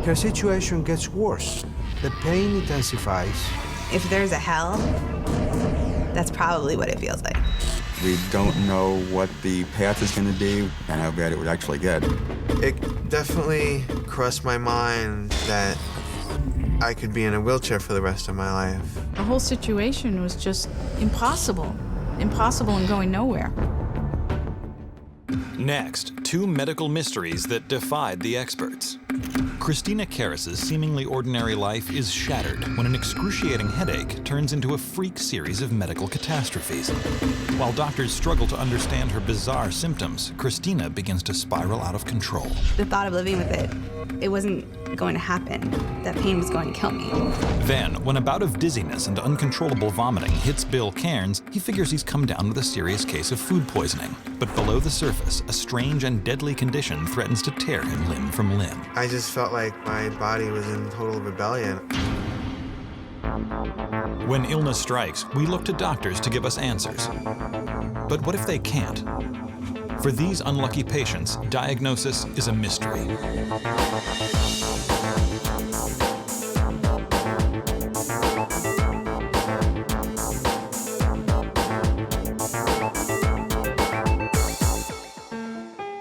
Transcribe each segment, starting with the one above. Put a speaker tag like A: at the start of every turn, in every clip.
A: Her situation gets worse. The pain intensifies.
B: If there's a hell, that's probably what it feels like.
C: We don't know what the path is going to be and how bad it would actually get.
D: It definitely crossed my mind that I could be in a wheelchair for the rest of my life.
E: The whole situation was just impossible. Impossible and going nowhere.
F: Next, two medical mysteries that defied the experts. Christina Karas's seemingly ordinary life is shattered when an excruciating headache turns into a freak series of medical catastrophes. While doctors struggle to understand her bizarre symptoms, Christina begins to spiral out of control.
B: The thought of living with it wasn't going to happen. That pain was going to kill me.
F: Then, when a bout of dizziness and uncontrollable vomiting hits Bill Cairns, he figures he's come down with a serious case of food poisoning. But below the surface, a strange and deadly condition threatens to tear him limb from limb.
D: I just felt like my body was in total rebellion.
F: When illness strikes, we look to doctors to give us answers. But what if they can't? For these unlucky patients, diagnosis is a mystery.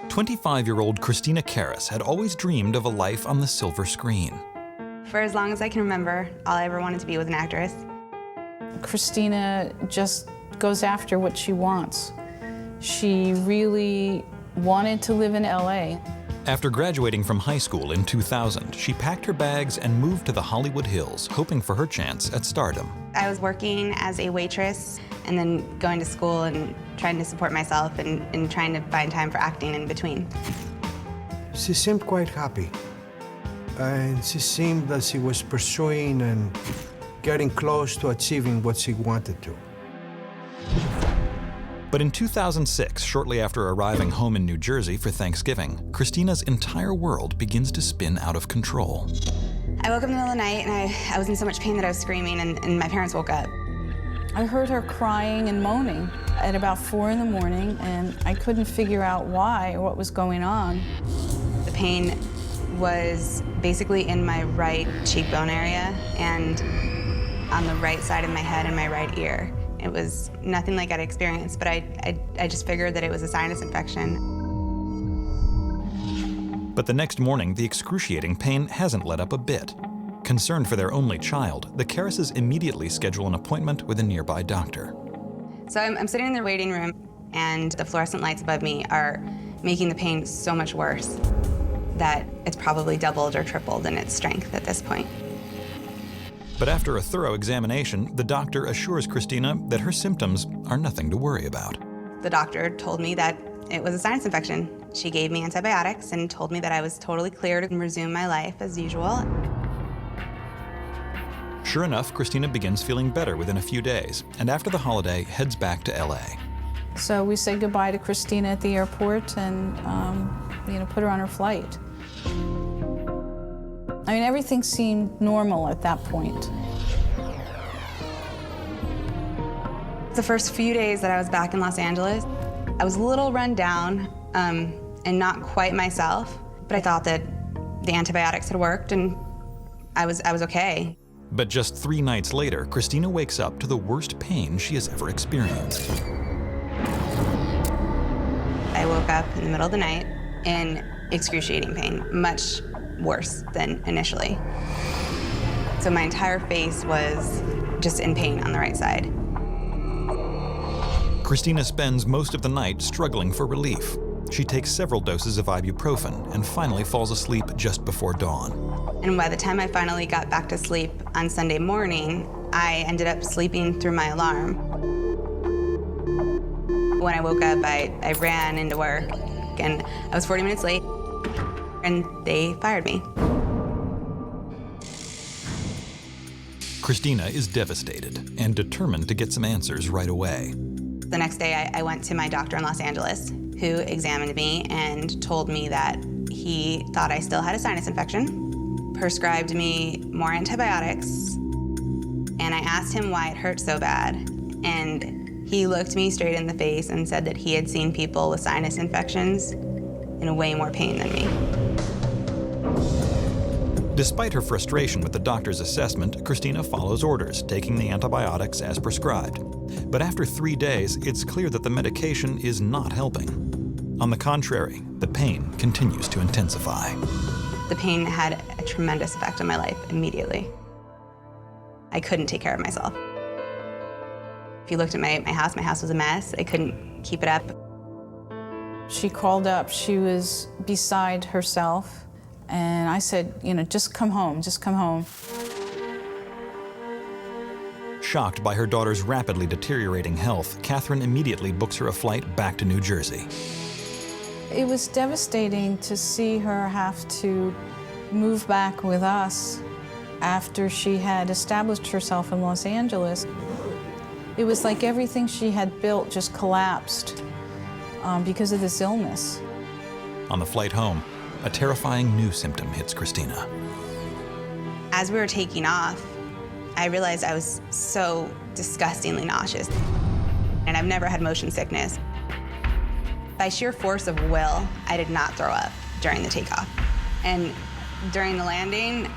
F: "25-year-old Christina Karas had always dreamed of a life on the silver screen.
B: For as long as I can remember, all I ever wanted to be was an actress.
E: Christina just goes after what she wants. She really wanted to live in LA.
F: After graduating from high school in 2000, she packed her bags and moved to the Hollywood Hills, hoping for her chance at stardom.
B: I was working as a waitress and then going to school and trying to support myself and trying to find time for acting in between.
A: She seemed quite happy. And she seemed that she was pursuing and getting close to achieving what she wanted to.
F: But in 2006, shortly after arriving home in New Jersey for Thanksgiving, Christina's entire world begins to spin out of control.
B: I woke up in the middle of the night and I was in so much pain that I was screaming and my parents woke up.
E: I heard her crying and moaning at about 4 in the morning, and I couldn't figure out why or what was going on.
B: The pain was basically in my right cheekbone area and on the right side of my head and my right ear. It was nothing like I'd experienced, but I just figured that it was a sinus infection.
F: But the next morning, the excruciating pain hasn't let up a bit. Concerned for their only child, the Karases immediately schedule an appointment with a nearby doctor.
B: So I'm sitting in the waiting room, and the fluorescent lights above me are making the pain so much worse that it's probably doubled or tripled in its strength at this point.
F: But after a thorough examination, the doctor assures Christina that her symptoms are nothing to worry about.
B: The doctor told me that it was a sinus infection. She gave me antibiotics and told me that I was totally clear to resume my life as usual.
F: Sure enough, Christina begins feeling better within a few days, and after the holiday, heads back to LA.
E: So we said goodbye to Christina at the airport and put her on her flight. I mean, everything seemed normal at that point.
B: The first few days that I was back in Los Angeles, I was a little run down and not quite myself, but I thought that the antibiotics had worked and I was okay.
F: But just 3 nights later, Christina wakes up to the worst pain she has ever experienced.
B: I woke up in the middle of the night in excruciating pain, much worse than initially. So my entire face was just in pain on the right side.
F: Christina spends most of the night struggling for relief. She takes several doses of ibuprofen and finally falls asleep just before dawn.
B: And by the time I finally got back to sleep on Sunday morning, I ended up sleeping through my alarm. When I woke up, I ran into work, and I was 40 minutes late, and they fired me.
F: Christina is devastated and determined to get some answers right away.
B: The next day, I went to my doctor in Los Angeles, who examined me and told me that he thought I still had a sinus infection, prescribed me more antibiotics, and I asked him why it hurt so bad. And he looked me straight in the face and said that he had seen people with sinus infections in way more pain than me.
F: Despite her frustration with the doctor's assessment, Christina follows orders, taking the antibiotics as prescribed. But after 3 days, it's clear that the medication is not helping. On the contrary, the pain continues to intensify.
B: The pain had a tremendous effect on my life immediately. I couldn't take care of myself. If you looked at my house was a mess. I couldn't keep it up.
E: She called up. She was beside herself. And I said, just come home, just come home.
F: Shocked by her daughter's rapidly deteriorating health, Catherine immediately books her a flight back to New Jersey.
E: It was devastating to see her have to move back with us after she had established herself in Los Angeles. It was like everything she had built just collapsed because of this illness.
F: On the flight home, a terrifying new symptom hits Christina.
B: As we were taking off, I realized I was so disgustingly nauseous. And I've never had motion sickness. By sheer force of will, I did not throw up during the takeoff. And during the landing,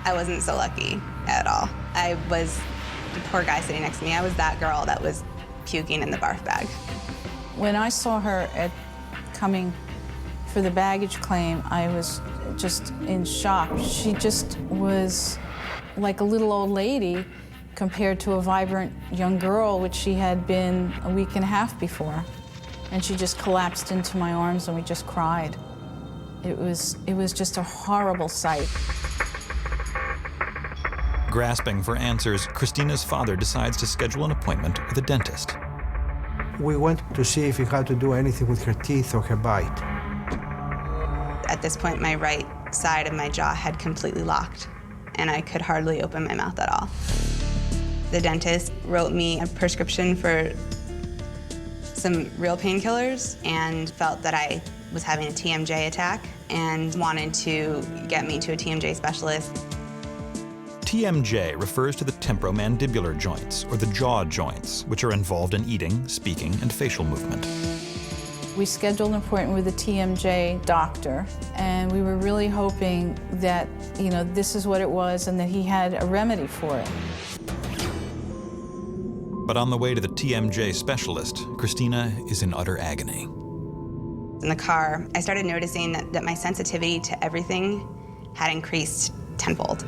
B: I wasn't so lucky at all. I was the poor guy sitting next to me. I was that girl that was puking in the barf bag.
E: When I saw her coming for the baggage claim, I was just in shock. She just was like a little old lady compared to a vibrant young girl, which she had been a week and a half before. And she just collapsed into my arms and we just cried. It was just a horrible sight.
F: Grasping for answers, Christina's father decides to schedule an appointment with a dentist.
A: We went to see if he had to do anything with her teeth or her bite.
B: At this point, my right side of my jaw had completely locked, and I could hardly open my mouth at all. The dentist wrote me a prescription for some real painkillers and felt that I was having a TMJ attack and wanted to get me to a TMJ specialist.
F: TMJ refers to the temporomandibular joints, or the jaw joints, which are involved in eating, speaking, and facial movement.
E: We scheduled an appointment with a TMJ doctor, and we were really hoping that, this is what it was and that he had a remedy for it.
F: But on the way to the TMJ specialist, Christina is in utter agony.
B: In the car, I started noticing that my sensitivity to everything had increased tenfold.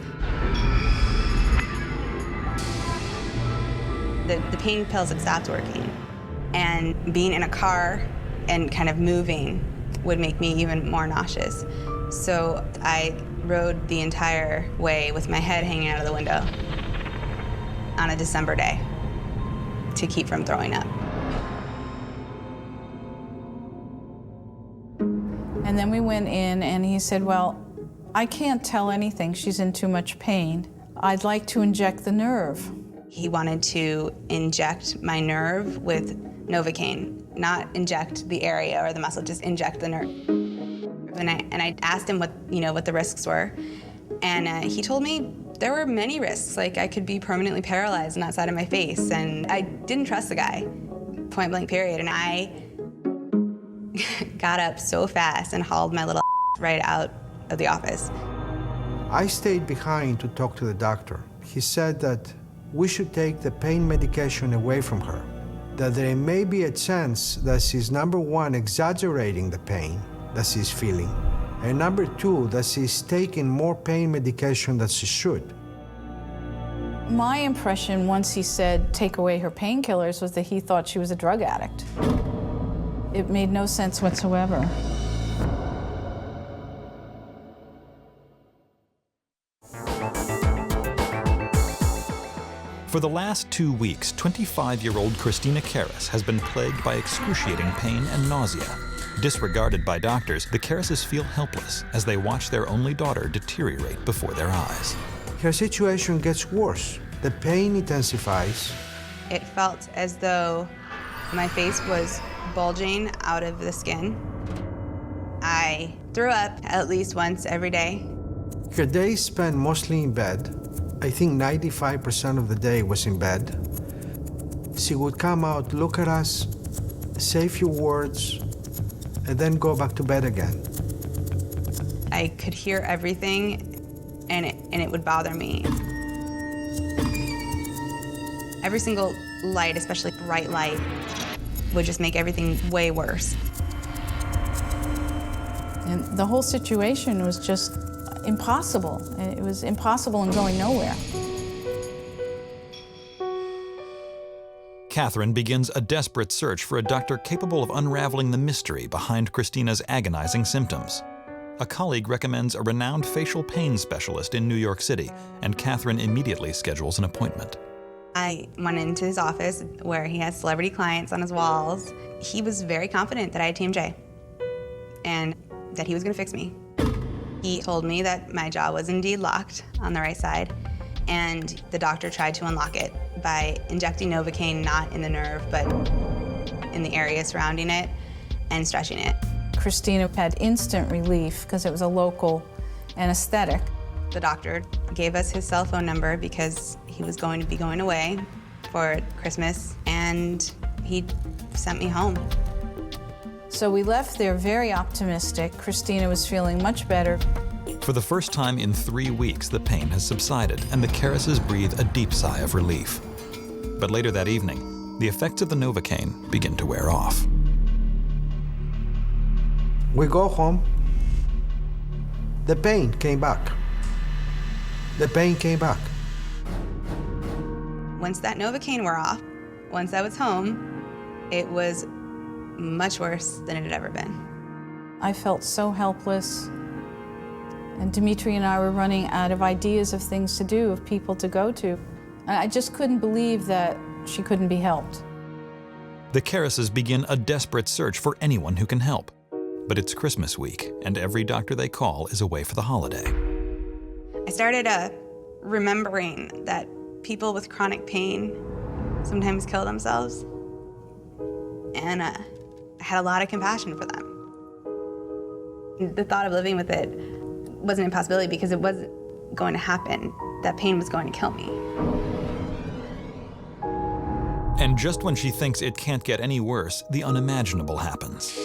B: The pain pills had stopped working, and being in a car and kind of moving would make me even more nauseous. So I rode the entire way with my head hanging out of the window on a December day to keep from throwing up.
E: And then we went in and he said, well, I can't tell anything. She's in too much pain. I'd like to inject the nerve.
B: He wanted to inject my nerve with Novocaine, not inject the area or the muscle, just inject the nerve. And I asked him what the risks were, and he told me there were many risks. Like I could be permanently paralyzed on that side of my face, and I didn't trust the guy, point blank period. And I got up so fast and hauled my little right out of the office.
A: I stayed behind to talk to the doctor. He said that we should take the pain medication away from her, that there may be a chance that she's, number one, exaggerating the pain that she's feeling, and number two, that she's taking more pain medication than she should.
E: My impression once he said take away her painkillers was that he thought she was a drug addict. It made no sense whatsoever.
F: For the last 2 weeks, 25-year-old Christina Karras has been plagued by excruciating pain and nausea. Disregarded by doctors, the Karrases feel helpless as they watch their only daughter deteriorate before their eyes.
A: Her situation gets worse. The pain intensifies.
B: It felt as though my face was bulging out of the skin. I threw up at least once every day.
A: Her days spent mostly in bed. I think 95% of the day was in bed. She would come out, look at us, say a few words, and then go back to bed again.
B: I could hear everything and it would bother me. Every single light, especially bright light, would just make everything way worse.
E: And the whole situation was just impossible. It was impossible and going nowhere.
F: Catherine begins a desperate search for a doctor capable of unraveling the mystery behind Christina's agonizing symptoms. A colleague recommends a renowned facial pain specialist in New York City, and Catherine immediately schedules an appointment.
B: I went into his office where he has celebrity clients on his walls. He was very confident that I had TMJ and that he was gonna fix me. He told me that my jaw was indeed locked on the right side, and the doctor tried to unlock it by injecting Novocaine not in the nerve, but in the area surrounding it and stretching it.
E: Christina had instant relief because it was a local anesthetic.
B: The doctor gave us his cell phone number because he was going to be going away for Christmas, and he sent me home.
E: So we left there very optimistic. Christina was feeling much better.
F: For the first time in 3 weeks, the pain has subsided, and the Karases breathe a deep sigh of relief. But later that evening, the effects of the Novocaine begin to wear off.
A: We go home. The pain came back. The pain came back.
B: Once that Novocaine wore off, once I was home, it was much worse than it had ever been.
E: I felt so helpless. And Dimitri and I were running out of ideas of things to do, of people to go to. And I just couldn't believe that she couldn't be helped.
F: The Karases begin a desperate search for anyone who can help. But it's Christmas week, and every doctor they call is away for the holiday.
B: I started remembering that people with chronic pain sometimes kill themselves. And I had a lot of compassion for them. The thought of living with it was an impossibility because it wasn't going to happen. That pain was going to kill me.
F: And just when she thinks it can't get any worse, the unimaginable happens.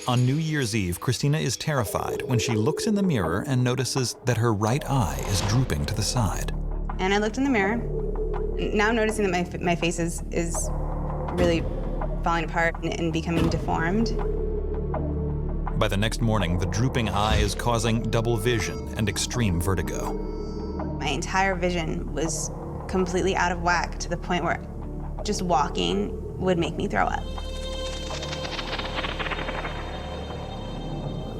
F: On New Year's Eve, Christina is terrified when she looks in the mirror and notices that her right eye is drooping to the side.
B: And I looked in the mirror. Now I'm noticing that my face is really falling apart and becoming deformed.
F: By the next morning, the drooping eye is causing double vision and extreme vertigo.
B: My entire vision was completely out of whack to the point where just walking would make me throw up.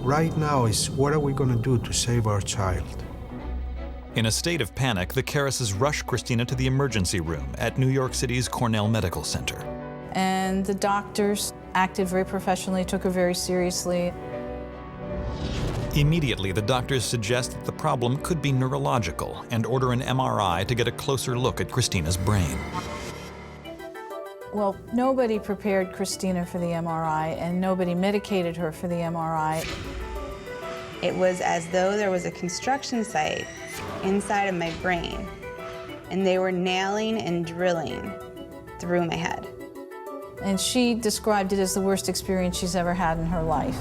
A: Right now is what are we going to do to save our child?
F: In a state of panic, the Karases rush Christina to the emergency room at New York City's Cornell Medical Center.
E: And the doctors acted very professionally, took her very seriously.
F: Immediately, the doctors suggest that the problem could be neurological and order an MRI to get a closer look at Christina's brain.
E: Well, nobody prepared Christina for the MRI, and nobody medicated her for the MRI.
B: It was as though there was a construction site inside of my brain, and they were nailing and drilling through my head.
E: And she described it as the worst experience she's ever had in her life.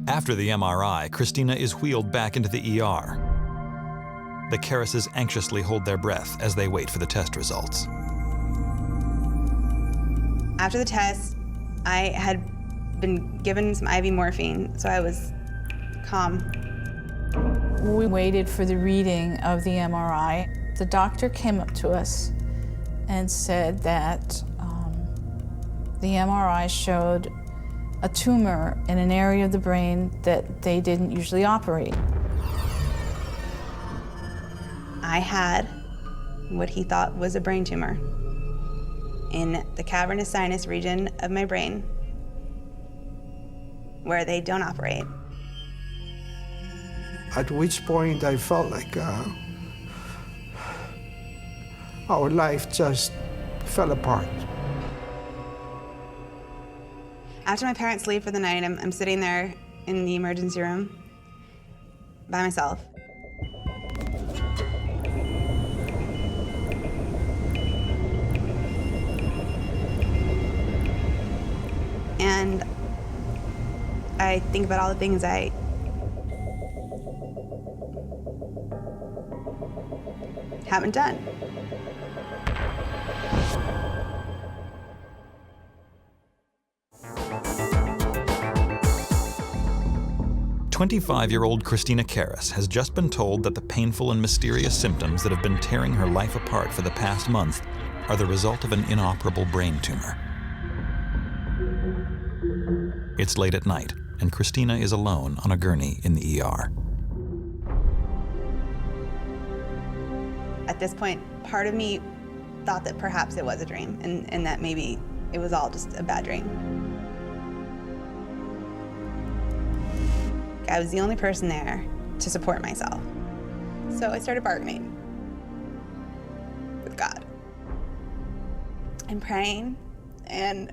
F: After the MRI, Christina is wheeled back into the ER. The Karases anxiously hold their breath as they wait for the test results.
B: After the test, I had been given some IV morphine, so I was calm.
E: We waited for the reading of the MRI. The doctor came up to us and said that the MRI showed a tumor in an area of the brain that they didn't usually operate.
B: I had what he thought was a brain tumor in the cavernous sinus region of my brain, where they don't operate.
A: At which point I felt like our life just fell apart.
B: After my parents leave for the night, I'm sitting there in the emergency room by myself. And I think about all the things I haven't done.
F: 25-year-old Christina Karras has just been told that the painful and mysterious symptoms that have been tearing her life apart for the past month are the result of an inoperable brain tumor. It's late at night, and Christina is alone on a gurney in the ER.
B: At this point, part of me thought that perhaps it was a dream and that maybe it was all just a bad dream. I was the only person there to support myself. So I started bargaining with God and praying, and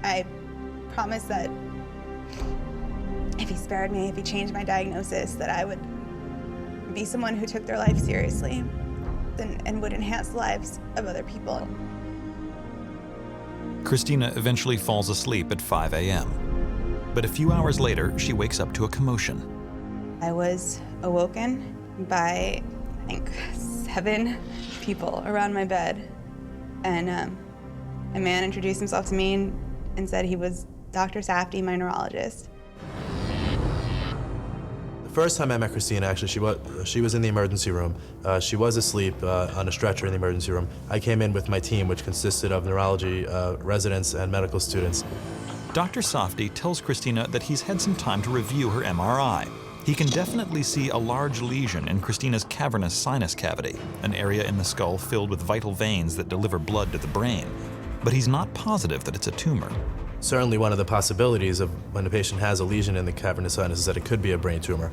B: I promised that if he spared me, if he changed my diagnosis, that I would be someone who took their life seriously and would enhance the lives of other people.
F: Christina eventually falls asleep at 5 a.m. But a few hours later, she wakes up to a commotion.
B: I was awoken by, I think, 7 people around my bed. And a man introduced himself to me and said he was Dr. Safdie, my neurologist.
G: The first time I met Christina, actually, she was in the emergency room. She was asleep on a stretcher in the emergency room. I came in with my team, which consisted of neurology residents and medical students.
F: Dr. Safdie tells Christina that he's had some time to review her MRI. He can definitely see a large lesion in Christina's cavernous sinus cavity, an area in the skull filled with vital veins that deliver blood to the brain. But he's not positive that it's a tumor.
G: Certainly one of the possibilities of when a patient has a lesion in the cavernous sinus is that it could be a brain tumor.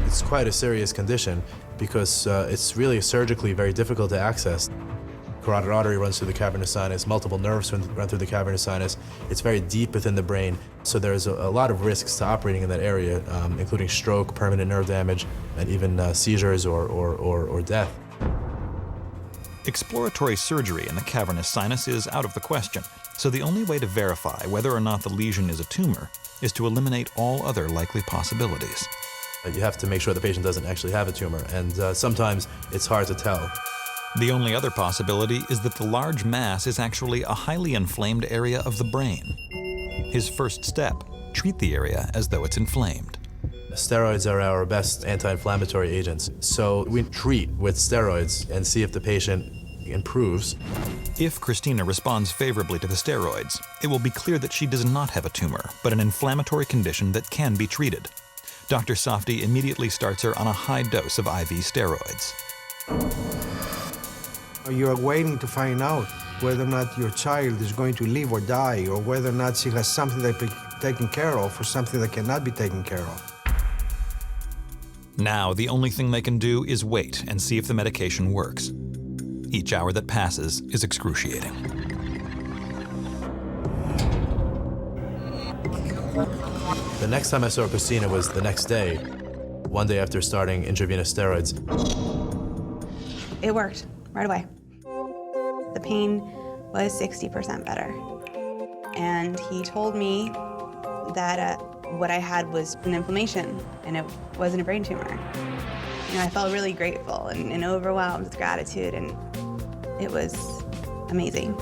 G: It's quite a serious condition because it's really surgically very difficult to access. Carotid artery runs through the cavernous sinus, multiple nerves run through the cavernous sinus. It's very deep within the brain, so there's a lot of risks to operating in that area, including stroke, permanent nerve damage, and even seizures or death.
F: Exploratory surgery in the cavernous sinus is out of the question, so the only way to verify whether or not the lesion is a tumor is to eliminate all other likely possibilities.
G: You have to make sure the patient doesn't actually have a tumor, and sometimes it's hard to tell.
F: The only other possibility is that the large mass is actually a highly inflamed area of the brain. His first step, treat the area as though it's inflamed.
G: Steroids are our best anti-inflammatory agents, so we treat with steroids and see if the patient improves.
F: If Christina responds favorably to the steroids, it will be clear that she does not have a tumor, but an inflammatory condition that can be treated. Dr. Safdie immediately starts her on a high dose of IV steroids.
A: You're waiting to find out whether or not your child is going to live or die, or whether or not she has something that can be taken care of or something that cannot be taken care of.
F: Now, the only thing they can do is wait and see if the medication works. Each hour that passes is excruciating.
G: The next time I saw Christina was the next day, one day after starting intravenous steroids.
B: It worked right away. The pain was 60% better. And he told me that what I had was an inflammation and it wasn't a brain tumor. You know, I felt really grateful and overwhelmed with gratitude, and it was amazing.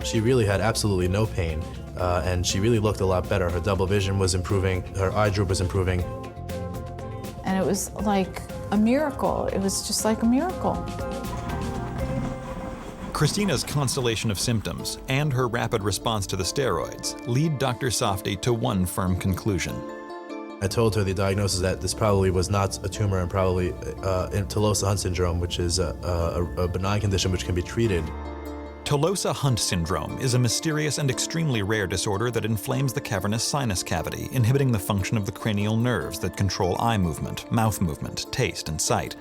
G: She really had absolutely no pain, and she really looked a lot better. Her double vision was improving, her eye droop was improving.
E: And it was like a miracle. It was just like a miracle.
F: Christina's constellation of symptoms and her rapid response to the steroids lead Dr. Safdie to one firm conclusion.
G: I told her the diagnosis that this probably was not a tumor and probably Tolosa-Hunt syndrome, which is a benign condition which can be treated.
F: Tolosa-Hunt syndrome is a mysterious and extremely rare disorder that inflames the cavernous sinus cavity, inhibiting the function of the cranial nerves that control eye movement, mouth movement, taste, and sight.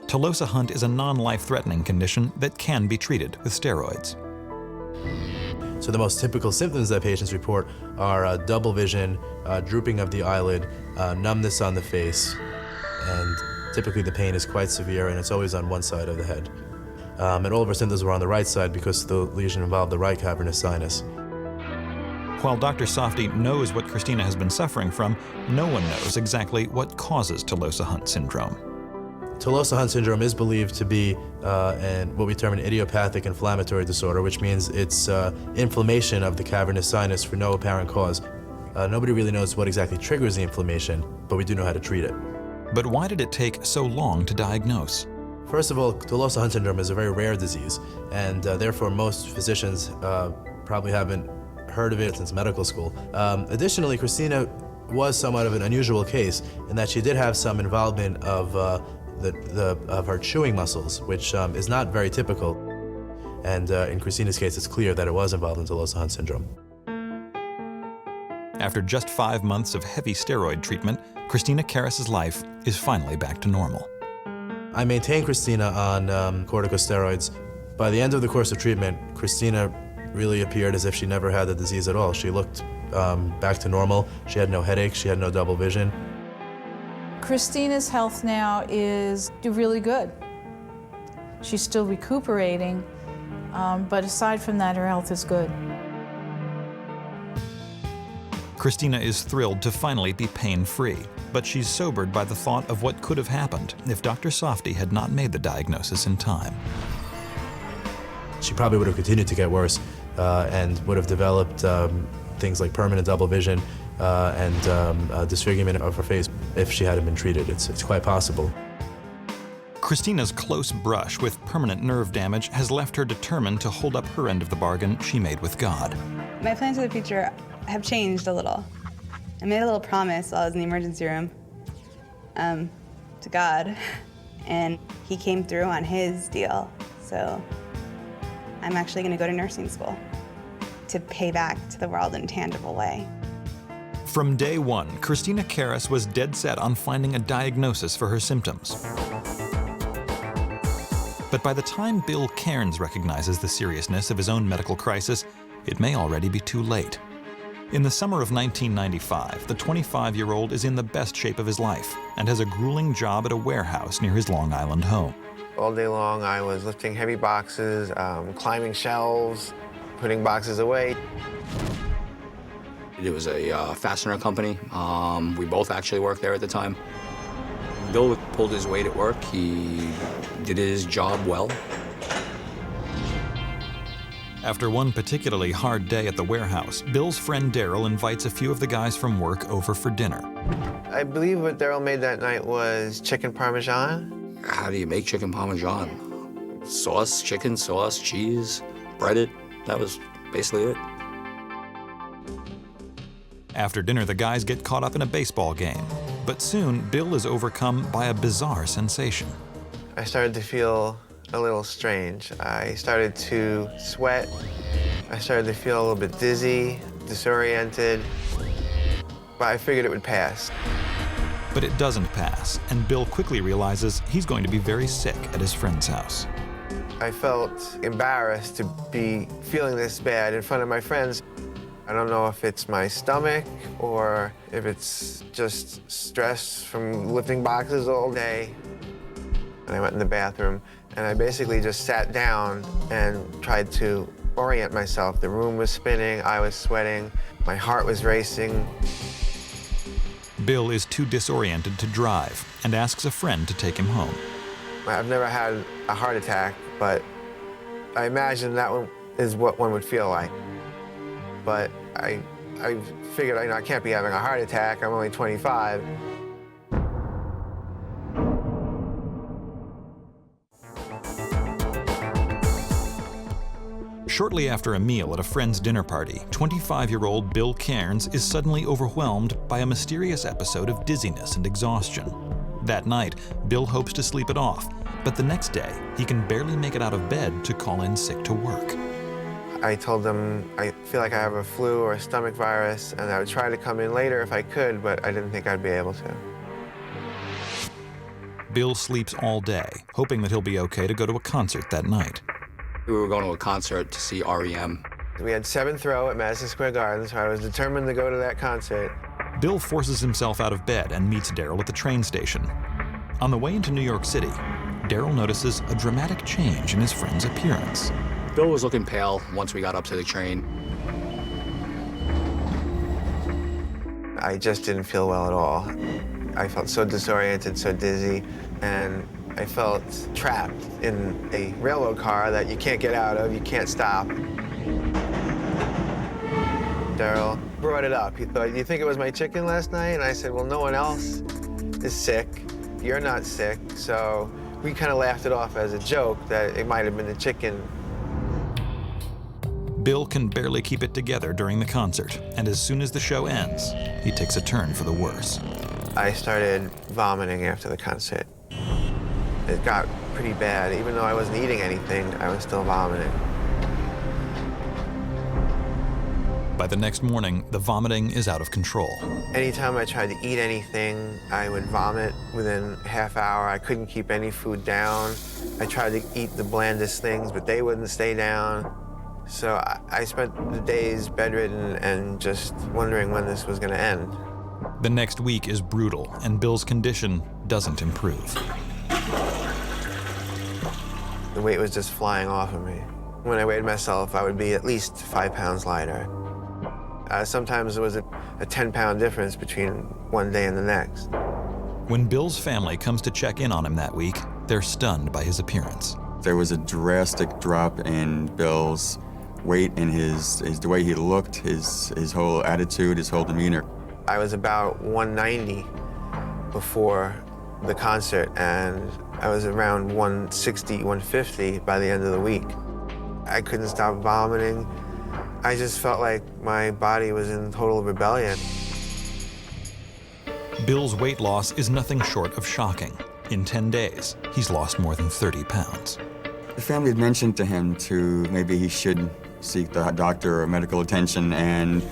F: Tolosa-Hunt is a non-life-threatening condition that can be treated with steroids.
G: So the most typical symptoms that patients report are double vision, drooping of the eyelid, numbness on the face, and typically the pain is quite severe and it's always on one side of the head. And all of our symptoms were on the right side because the lesion involved the right cavernous sinus.
F: While Dr. Safdie knows what Christina has been suffering from, no one knows exactly what causes Tolosa-Hunt syndrome.
G: Tolosa-Hunt syndrome is believed to be what we term an idiopathic inflammatory disorder, which means it's inflammation of the cavernous sinus for no apparent cause. Nobody really knows what exactly triggers the inflammation, but we do know how to treat it.
F: But why did it take so long to diagnose?
G: First of all, Tolosa-Hunt syndrome is a very rare disease, and therefore most physicians probably haven't heard of it since medical school. Additionally, Christina was somewhat of an unusual case in that she did have some involvement of her chewing muscles, which is not very typical. And in Christina's case, it's clear that it was involved in Tolosa-Hunt syndrome.
F: After just 5 months of heavy steroid treatment, Christina Karras' life is finally back to normal.
G: I maintained Christina on corticosteroids. By the end of the course of treatment, Christina really appeared as if she never had the disease at all. She looked back to normal. She had no headaches. She had no double vision.
E: Christina's health now is really good. She's still recuperating, but aside from that, her health is good.
F: Christina is thrilled to finally be pain-free, but she's sobered by the thought of what could have happened if Dr. Softy had not made the diagnosis in time.
G: She probably would have continued to get worse and would have developed things like permanent double vision and disfigurement of her face if she hadn't been treated. It's quite possible.
F: Christina's close brush with permanent nerve damage has left her determined to hold up her end of the bargain she made with God.
B: My plans for the future have changed a little. I made a little promise while I was in the emergency room to God, and he came through on his deal. So I'm actually going to go to nursing school to pay back to the world in a tangible way.
F: From day one, Christina Karras was dead set on finding a diagnosis for her symptoms. But by the time Bill Cairns recognizes the seriousness of his own medical crisis, it may already be too late. In the summer of 1995, the 25-year-old is in the best shape of his life and has a grueling job at a warehouse near his Long Island home.
D: All day long, I was lifting heavy boxes, climbing shelves, putting boxes away.
H: It was a fastener company. We both actually worked there at the time. Bill pulled his weight at work. He did his job well.
F: After one particularly hard day at the warehouse, Bill's friend Daryl invites a few of the guys from work over for dinner.
D: I believe what Daryl made that night was chicken parmesan.
H: How do you make chicken parmesan? Sauce, chicken, sauce, cheese, bread it. That was basically it.
F: After dinner, the guys get caught up in a baseball game. But soon, Bill is overcome by a bizarre sensation.
D: I started to feel a little strange. I started to sweat. I started to feel a little bit dizzy, disoriented. But I figured it would pass.
F: But it doesn't pass, and Bill quickly realizes he's going to be very sick at his friend's house.
D: I felt embarrassed to be feeling this bad in front of my friends. I don't know if it's my stomach or if it's just stress from lifting boxes all day. And I went in the bathroom and I basically just sat down and tried to orient myself. The room was spinning, I was sweating, my heart was racing.
F: Bill is too disoriented to drive and asks a friend to take him home.
D: I've never had a heart attack, but I imagine that one is what one would feel like. But I figured, I can't be having a heart attack. I'm only 25.
F: Shortly after a meal at a friend's dinner party, 25-year-old Bill Cairns is suddenly overwhelmed by a mysterious episode of dizziness and exhaustion. That night, Bill hopes to sleep it off, but the next day, he can barely make it out of bed to call in sick to work.
D: I told them I feel like I have a flu or a stomach virus, and I would try to come in later if I could, but I didn't think I'd be able to.
F: Bill sleeps all day, hoping that he'll be okay to go to a concert that night.
H: We were going to a concert to see REM.
D: We had 7th row at Madison Square Garden, so I was determined to go to that concert.
F: Bill forces himself out of bed and meets Daryl at the train station. On the way into New York City, Daryl notices a dramatic change in his friend's appearance.
H: Bill was looking pale once we got up to the train.
D: I just didn't feel well at all. I felt so disoriented, so dizzy, and I felt trapped in a railroad car that you can't get out of, you can't stop. Daryl brought it up. He thought, "Do you think it was my chicken last night?" And I said, "Well, no one else is sick. You're not sick." So we kind of laughed it off as a joke that it might have been the chicken.
F: Bill can barely keep it together during the concert, and as soon as the show ends, he takes a turn for the worse.
D: I started vomiting after the concert. It got pretty bad. Even though I wasn't eating anything, I was still vomiting.
F: By the next morning, the vomiting is out of control.
D: Anytime I tried to eat anything, I would vomit within a half hour. I couldn't keep any food down. I tried to eat the blandest things, but they wouldn't stay down. So I spent the days bedridden and just wondering when this was going to end.
F: The next week is brutal, and Bill's condition doesn't improve.
D: The weight was just flying off of me. When I weighed myself, I would be at least 5 pounds lighter. Sometimes there was a 10-pound difference between one day and the next.
F: When Bill's family comes to check in on him that week, they're stunned by his appearance.
C: There was a drastic drop in Bill's weight and the way he looked, his whole attitude, his whole demeanor.
D: I was about 190 before the concert, and I was around 160, 150 by the end of the week. I couldn't stop vomiting. I just felt like my body was in total rebellion.
F: Bill's weight loss is nothing short of shocking. In 10 days, he's lost more than 30 pounds.
C: The family had mentioned to him maybe he should seek the doctor or medical attention, and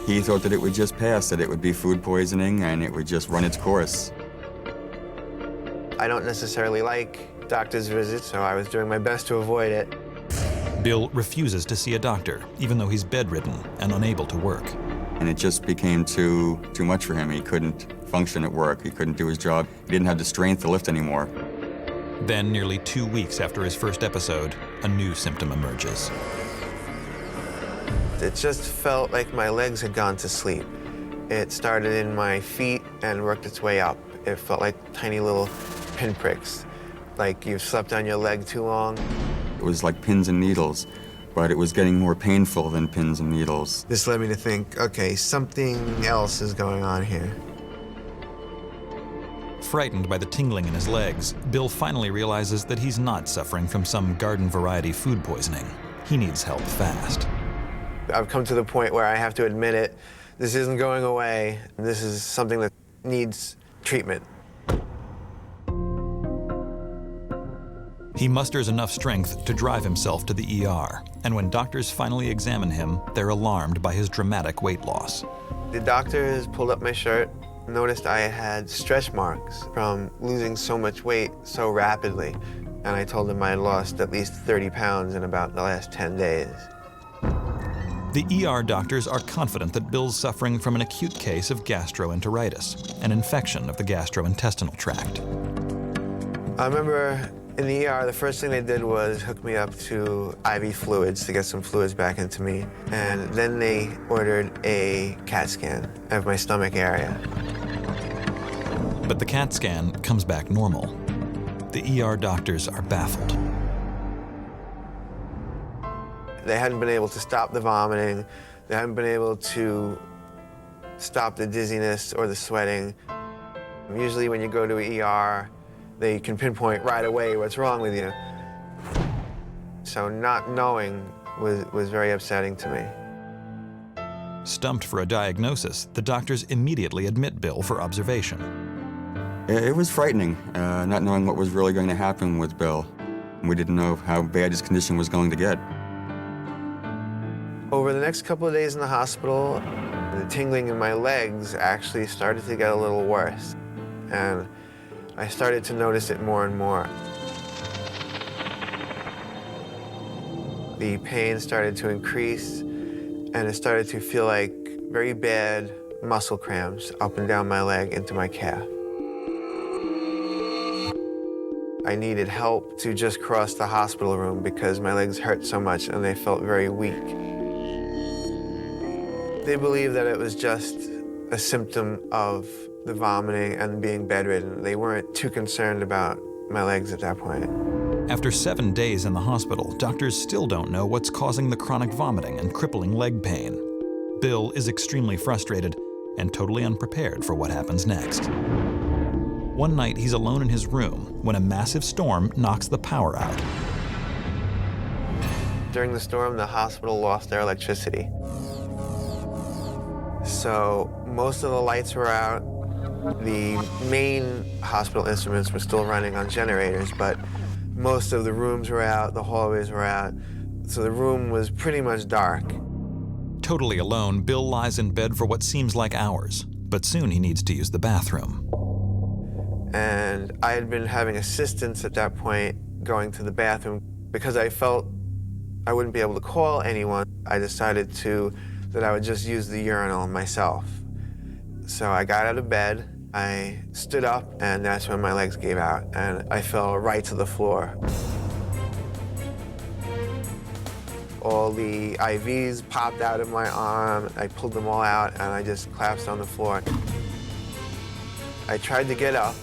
C: he thought that it would just pass, that it would be food poisoning and it would just run its course.
D: I don't necessarily like doctor's visits, so I was doing my best to avoid it.
F: Bill refuses to see a doctor, even though he's bedridden and unable to work.
C: And it just became too much for him. He couldn't function at work. He couldn't do his job. He didn't have the strength to lift anymore.
F: Then, nearly 2 weeks after his first episode, a new symptom emerges.
D: It just felt like my legs had gone to sleep. It started in my feet and worked its way up. It felt like tiny little pinpricks, like you've slept on your leg too long.
C: It was like pins and needles, but it was getting more painful than pins and needles.
D: This led me to think, okay, something else is going on here.
F: Frightened by the tingling in his legs, Bill finally realizes that he's not suffering from some garden variety food poisoning. He needs help fast.
D: I've come to the point where I have to admit it. This isn't going away. This is something that needs treatment.
F: He musters enough strength to drive himself to the ER, and when doctors finally examine him, they're alarmed by his dramatic weight loss.
D: The doctors pulled up my shirt, noticed I had stretch marks from losing so much weight so rapidly, and I told them I had lost at least 30 pounds in about the last 10 days.
F: The ER doctors are confident that Bill's suffering from an acute case of gastroenteritis, an infection of the gastrointestinal tract.
D: I remember in the ER, the first thing they did was hook me up to IV fluids to get some fluids back into me. And then they ordered a CAT scan of my stomach area.
F: But the CAT scan comes back normal. The ER doctors are baffled.
D: They hadn't been able to stop the vomiting. They hadn't been able to stop the dizziness or the sweating. Usually when you go to an ER, they can pinpoint right away what's wrong with you. So not knowing was very upsetting to me.
F: Stumped for a diagnosis, the doctors immediately admit Bill for observation.
C: It was frightening, not knowing what was really going to happen with Bill. We didn't know how bad his condition was going to get.
D: Over the next couple of days in the hospital, the tingling in my legs actually started to get a little worse. And I started to notice it more and more. The pain started to increase, and it started to feel like very bad muscle cramps up and down my leg into my calf. I needed help to just cross the hospital room because my legs hurt so much and they felt very weak. They believed that it was just a symptom of the vomiting and being bedridden. They weren't too concerned about my legs at that point.
F: After 7 days in the hospital, doctors still don't know what's causing the chronic vomiting and crippling leg pain. Bill is extremely frustrated and totally unprepared for what happens next. One night, he's alone in his room when a massive storm knocks the power out.
D: During the storm, the hospital lost their electricity. So most of the lights were out. The main hospital instruments were still running on generators, but most of the rooms were out, the hallways were out, so the room was pretty much dark.
F: Totally alone, Bill lies in bed for what seems like hours, but soon he needs to use the bathroom.
D: And I had been having assistance at that point going to the bathroom. Because I felt I wouldn't be able to call anyone, I decided that I would just use the urinal myself. So I got out of bed, I stood up, and that's when my legs gave out, and I fell right to the floor. All the IVs popped out of my arm. I pulled them all out, and I just collapsed on the floor. I tried to get up.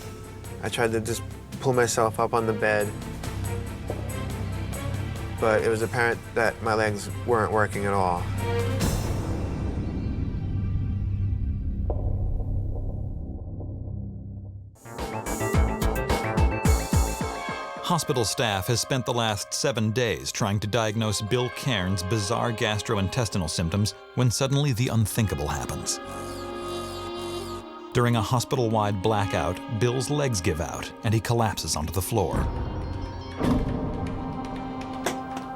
D: I tried to just pull myself up on the bed, but it was apparent that my legs weren't working at all.
F: Hospital staff has spent the last 7 days trying to diagnose Bill Cairns' bizarre gastrointestinal symptoms when suddenly the unthinkable happens. During a hospital-wide blackout, Bill's legs give out and he collapses onto the floor.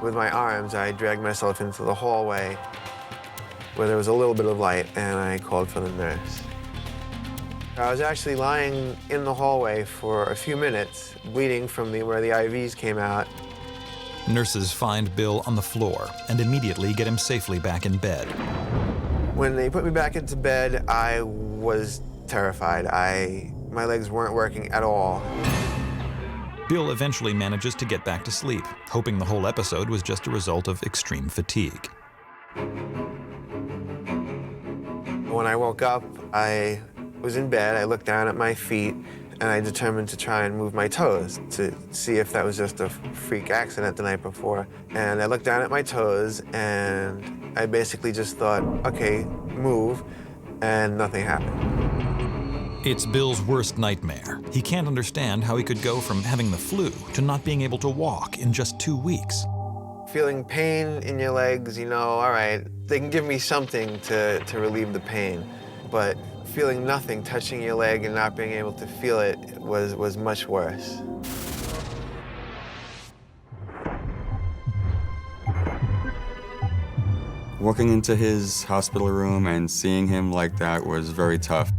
D: With my arms, I dragged myself into the hallway where there was a little bit of light, and I called for the nurse. I was actually lying in the hallway for a few minutes, bleeding from where the IVs came out.
F: Nurses find Bill on the floor and immediately get him safely back in bed.
D: When they put me back into bed, I was terrified. My legs weren't working at all.
F: Bill eventually manages to get back to sleep, hoping the whole episode was just a result of extreme fatigue.
D: When I woke up, I was in bed, I looked down at my feet, and I determined to try and move my toes to see if that was just a freak accident the night before. And I looked down at my toes, and I basically just thought, okay, move, and nothing happened.
F: It's Bill's worst nightmare. He can't understand how he could go from having the flu to not being able to walk in just 2 weeks.
D: Feeling pain in your legs, all right, they can give me something to relieve the pain, but feeling nothing touching your leg and not being able to feel it was much worse.
C: Walking into his hospital room and seeing him like that was very tough.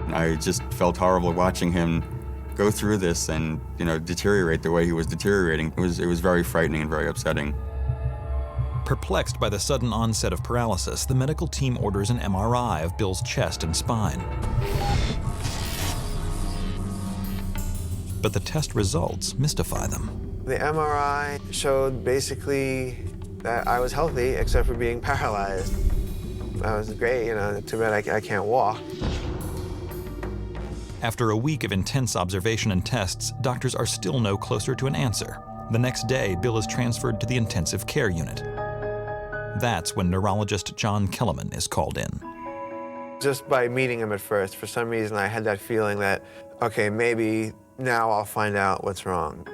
C: I just felt horrible watching him go through this and, deteriorate the way he was deteriorating. It was very frightening and very upsetting.
F: Perplexed by the sudden onset of paralysis, the medical team orders an MRI of Bill's chest and spine. But the test results mystify them.
D: The MRI showed basically that I was healthy except for being paralyzed. That was great, too bad I can't walk.
F: After a week of intense observation and tests, doctors are still no closer to an answer. The next day, Bill is transferred to the intensive care unit. That's when neurologist John Kellerman is called in.
D: Just by meeting him at first, for some reason I had that feeling that, okay, maybe now I'll find out what's wrong.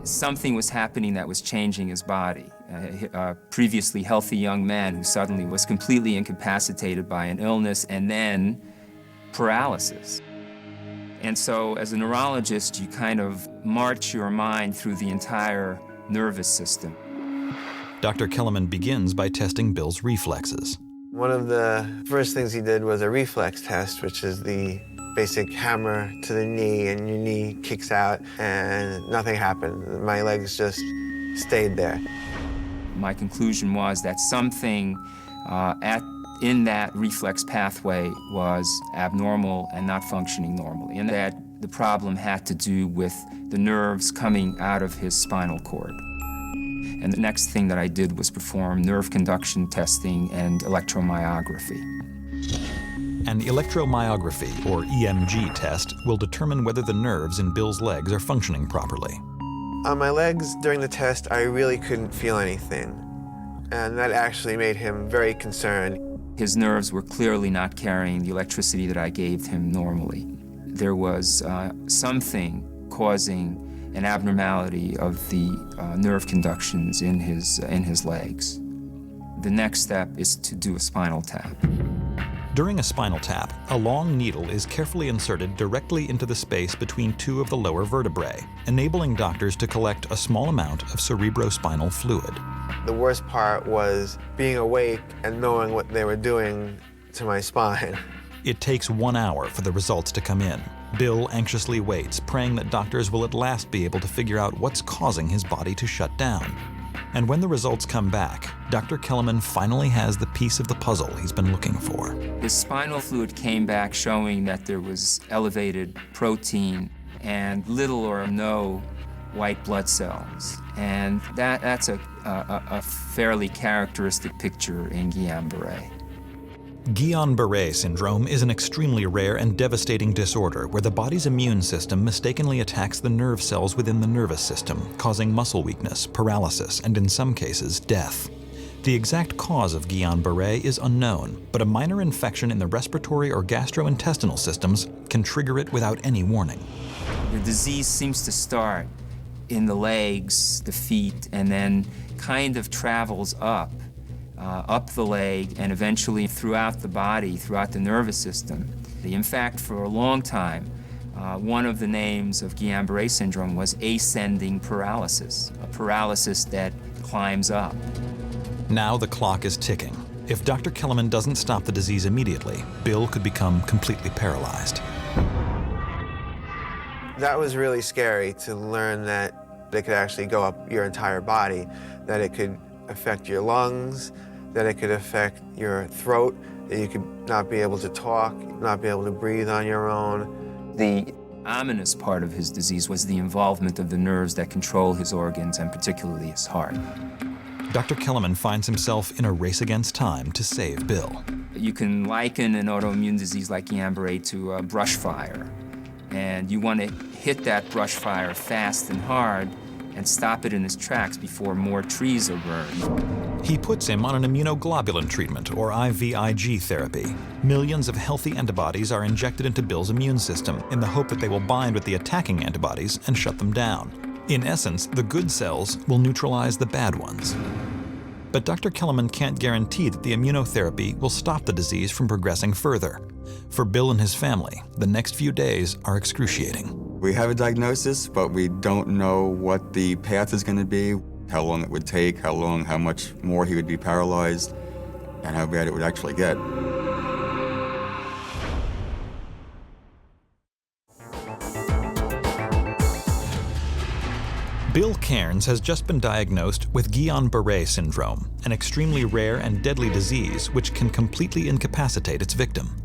I: Something was happening that was changing his body. A previously healthy young man who suddenly was completely incapacitated by an illness and then paralysis. And so as a neurologist, you kind of march your mind through the entire nervous system.
F: Dr. Kellerman begins by testing Bill's reflexes.
D: One of the first things he did was a reflex test, which is the basic hammer to the knee, and your knee kicks out, and nothing happened. My legs just stayed there.
I: My conclusion was that something in that reflex pathway was abnormal and not functioning normally, and that the problem had to do with the nerves coming out of his spinal cord. And the next thing that I did was perform nerve conduction testing and electromyography.
F: An electromyography, or EMG test, will determine whether the nerves in Bill's legs are functioning properly.
D: On my legs during the test, I really couldn't feel anything. And that actually made him very concerned.
I: His nerves were clearly not carrying the electricity that I gave him normally. There was something causing an abnormality of the nerve conductions in his legs. The next step is to do a spinal tap.
F: During a spinal tap, a long needle is carefully inserted directly into the space between two of the lower vertebrae, enabling doctors to collect a small amount of cerebrospinal fluid.
D: The worst part was being awake and knowing what they were doing to my spine.
F: It takes 1 hour for the results to come in. Bill anxiously waits, praying that doctors will at last be able to figure out what's causing his body to shut down. And when the results come back, Dr. Kellerman finally has the piece of the puzzle he's been looking for.
I: His spinal fluid came back showing that there was elevated protein and little or no white blood cells. And that's a fairly characteristic picture in Guillain-Barre.
F: Guillain-Barre syndrome is an extremely rare and devastating disorder where the body's immune system mistakenly attacks the nerve cells within the nervous system, causing muscle weakness, paralysis, and in some cases, death. The exact cause of Guillain-Barre is unknown, but a minor infection in the respiratory or gastrointestinal systems can trigger it without any warning.
I: The disease seems to start in the legs, the feet, and then kind of travels up the leg and eventually throughout the body, throughout the nervous system. In fact, for a long time, one of the names of Guillain-Barre syndrome was ascending paralysis, a paralysis that climbs up.
F: Now the clock is ticking. If Dr. Kellerman doesn't stop the disease immediately, Bill could become completely paralyzed.
D: That was really scary to learn that it could actually go up your entire body, that it could affect your lungs, that it could affect your throat, that you could not be able to talk, not be able to breathe on your own.
I: The ominous part of his disease was the involvement of the nerves that control his organs, and particularly his heart.
F: Dr. Kellerman finds himself in a race against time to save Bill.
I: You can liken an autoimmune disease like Guillain-Barre to a brush fire, and you want to hit that brush fire fast and hard and stop it in its tracks before more trees are burned.
F: He puts him on an immunoglobulin treatment, or IVIG therapy. Millions of healthy antibodies are injected into Bill's immune system in the hope that they will bind with the attacking antibodies and shut them down. In essence, the good cells will neutralize the bad ones. But Dr. Kellerman can't guarantee that the immunotherapy will stop the disease from progressing further. For Bill and his family, the next few days are excruciating.
C: We have a diagnosis, but we don't know what the path is going to be, how long it would take, how much more he would be paralyzed, and how bad it would actually get.
F: Bill Cairns has just been diagnosed with Guillain-Barre syndrome, an extremely rare and deadly disease which can completely incapacitate its victim.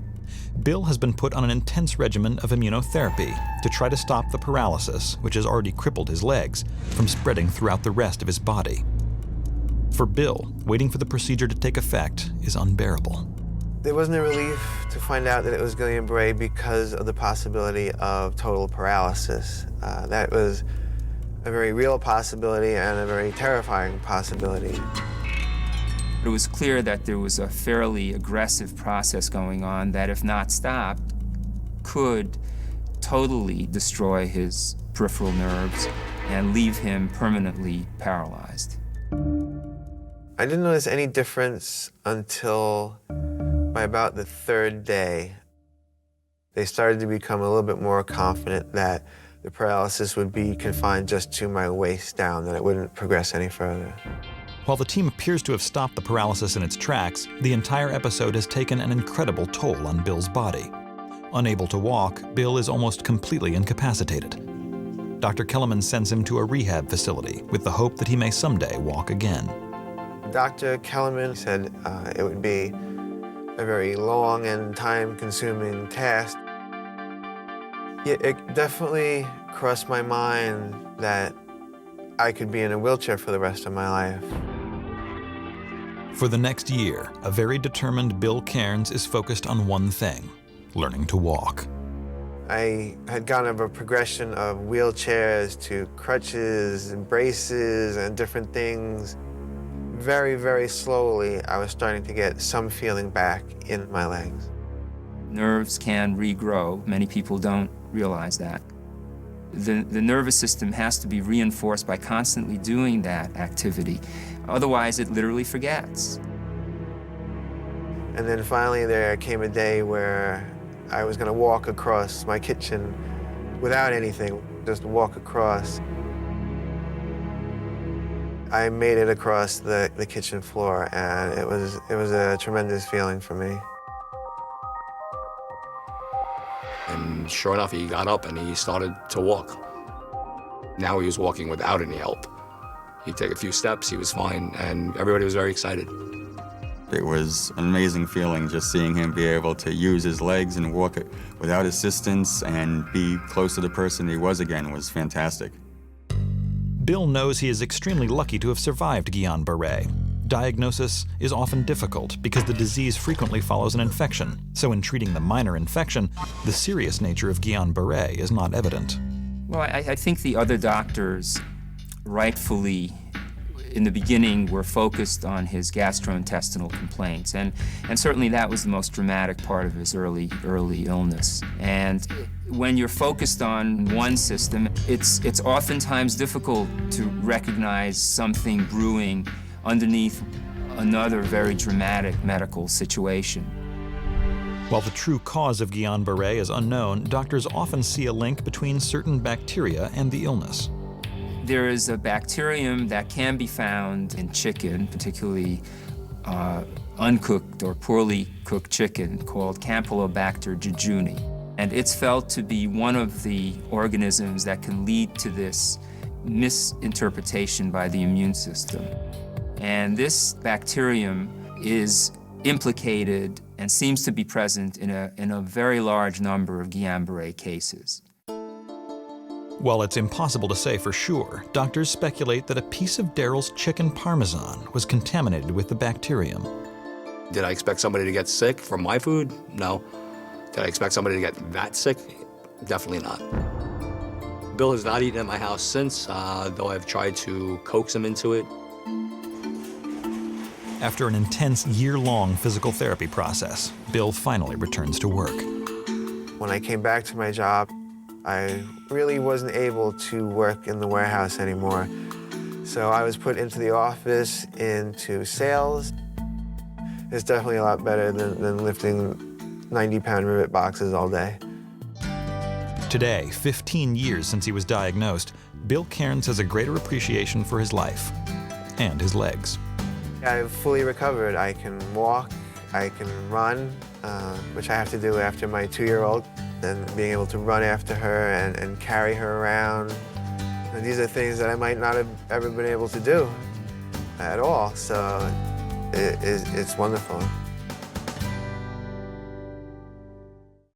F: Bill has been put on an intense regimen of immunotherapy to try to stop the paralysis, which has already crippled his legs, from spreading throughout the rest of his body. For Bill, waiting for the procedure to take effect is unbearable.
D: It wasn't a relief to find out that it was Guillain-Barre because of the possibility of total paralysis. That was a very real possibility and a very terrifying possibility.
I: It was clear that there was a fairly aggressive process going on that, if not stopped, could totally destroy his peripheral nerves and leave him permanently paralyzed.
D: I didn't notice any difference until by about the third day. They started to become a little bit more confident that the paralysis would be confined just to my waist down, that it wouldn't progress any further.
F: While the team appears to have stopped the paralysis in its tracks, the entire episode has taken an incredible toll on Bill's body. Unable to walk, Bill is almost completely incapacitated. Dr. Kellerman sends him to a rehab facility with the hope that he may someday walk again.
D: Dr. Kellerman said it would be a very long and time-consuming task. It definitely crossed my mind that I could be in a wheelchair for the rest of my life.
F: For the next year, a very determined Bill Cairns is focused on one thing: learning to walk.
D: I had gone over a progression of wheelchairs to crutches and braces and different things. Very, very slowly, I was starting to get some feeling back in my legs.
I: Nerves can regrow. Many people don't realize that. The nervous system has to be reinforced by constantly doing that activity. Otherwise, it literally forgets.
D: And then finally there came a day where I was going to walk across my kitchen without anything, just walk across. I made it across the kitchen floor, and it was a tremendous feeling for me.
H: And sure enough, he got up and he started to walk. Now he was walking without any help. He'd take a few steps, he was fine, and everybody was very excited.
C: It was an amazing feeling just seeing him be able to use his legs and walk without assistance and be close to the person he was again was fantastic.
F: Bill knows he is extremely lucky to have survived Guillain-Barre. Diagnosis is often difficult because the disease frequently follows an infection, so in treating the minor infection, the serious nature of Guillain-Barre is not evident.
I: Well, I think the other doctors rightfully, in the beginning, were focused on his gastrointestinal complaints, and certainly that was the most dramatic part of his early illness. And when you're focused on one system, it's oftentimes difficult to recognize something brewing underneath another very dramatic medical situation.
F: While the true cause of Guillain-Barre is unknown, doctors often see a link between certain bacteria and the illness.
I: There is a bacterium that can be found in chicken, particularly uncooked or poorly cooked chicken, called Campylobacter jejuni. And it's felt to be one of the organisms that can lead to this misinterpretation by the immune system. And this bacterium is implicated and seems to be present in a very large number of Guillain-Barre cases.
F: While it's impossible to say for sure, doctors speculate that a piece of Daryl's chicken parmesan was contaminated with the bacterium.
H: Did I expect somebody to get sick from my food? No. Did I expect somebody to get that sick? Definitely not. Bill has not eaten at my house since, though I've tried to coax him into it.
F: After an intense year-long physical therapy process, Bill finally returns to work.
D: When I came back to my job, I really wasn't able to work in the warehouse anymore. So I was put into the office, into sales. It's definitely a lot better than lifting 90-pound rivet boxes all day.
F: Today, 15 years since he was diagnosed, Bill Cairns has a greater appreciation for his life and his legs.
D: I've fully recovered. I can walk, I can run, which I have to do after my 2-year-old, and being able to run after her and carry her around. And these are things that I might not have ever been able to do at all, so it's wonderful.